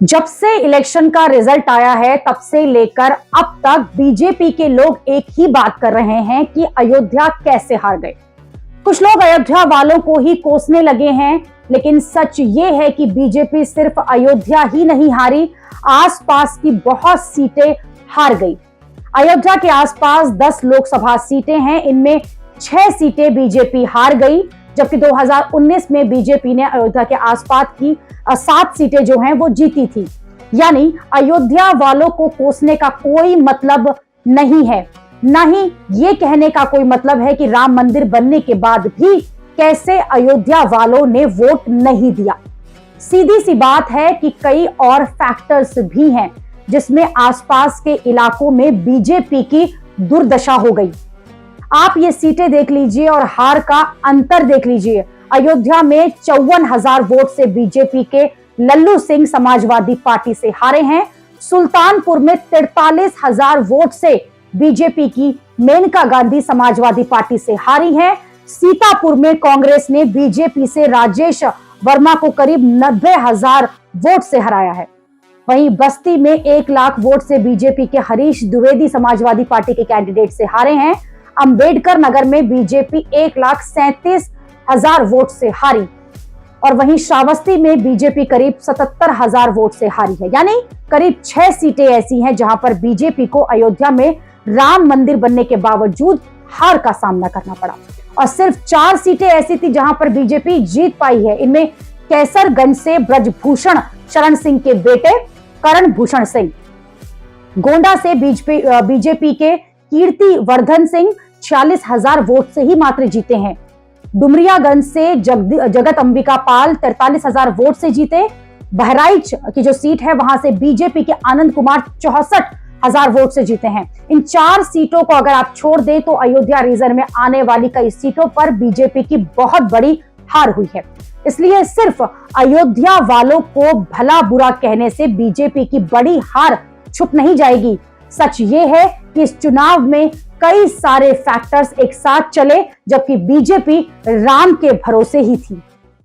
जब से इलेक्शन का रिजल्ट आया है तब से लेकर अब तक बीजेपी के लोग एक ही बात कर रहे हैं कि अयोध्या कैसे हार गए। कुछ लोग अयोध्या वालों को ही कोसने लगे हैं, लेकिन सच ये है कि बीजेपी सिर्फ अयोध्या ही नहीं हारी, आसपास की बहुत सीटें हार गई। अयोध्या के आसपास 10 लोकसभा सीटें हैं, इनमें 6 सीटें बीजेपी हार गई, जबकि 2019 में बीजेपी ने अयोध्या के आसपास की 7 सीटें जो हैं वो जीती थी। यानी अयोध्या वालों को कोसने का कोई मतलब नहीं है, ना ही ये कहने का कोई मतलब है कि राम मंदिर बनने के बाद भी कैसे अयोध्या वालों ने वोट नहीं दिया। सीधी सी बात है कि कई और फैक्टर्स भी हैं जिसमें आसपास के इलाकों में बीजेपी की दुर्दशा हो गई। आप ये सीटें देख लीजिए और हार का अंतर देख लीजिए। अयोध्या में 54,000 वोट से बीजेपी के लल्लू सिंह समाजवादी पार्टी से हारे हैं। सुल्तानपुर में 43,000 वोट से बीजेपी की मेनका गांधी समाजवादी पार्टी से हारी हैं। सीतापुर में कांग्रेस ने बीजेपी से राजेश वर्मा को करीब 90,000 वोट से हराया है। वहीं बस्ती में 1 लाख वोट से बीजेपी के हरीश द्विवेदी समाजवादी पार्टी के कैंडिडेट से हारे हैं। अंबेडकर नगर में बीजेपी 1,37,000 वोट से हारी और वहीं श्रावस्ती में बीजेपी करीब 77,000 वोट से हारी है। यानी करीब 6 सीटें ऐसी हैं जहां पर बीजेपी को अयोध्या में राम मंदिर बनने के बावजूद हार का सामना करना पड़ा और सिर्फ 4 सीटें ऐसी थी जहां पर बीजेपी जीत पाई है। इनमें कैसरगंज से ब्रजभूषण शरण सिंह के बेटे करण भूषण सिंह, गोंडा से बीजेपी के कीर्ति वर्धन सिंह 46,000 वोट से ही मात्र जीते हैं। डुमरियागंज से जगत अंबिका पाल 43,000 वोट से जीते। बहराइच की जो सीट है वहां से बीजेपी के आनंद कुमार 64,000 वोट से जीते हैं। इन 4 सीटों को अगर आप छोड़ दें तो अयोध्या रीजन में आने वाली कई सीटों पर बीजेपी की बहुत बड़ी हार हुई है। इसलिए सिर्फ अयोध्या वालों को भला बुरा कहने से बीजेपी की बड़ी हार छुप नहीं जाएगी। सच ये है कि इस चुनाव में कई सारे फैक्टर्स एक साथ चले, जबकि बीजेपी राम के भरोसे ही थी।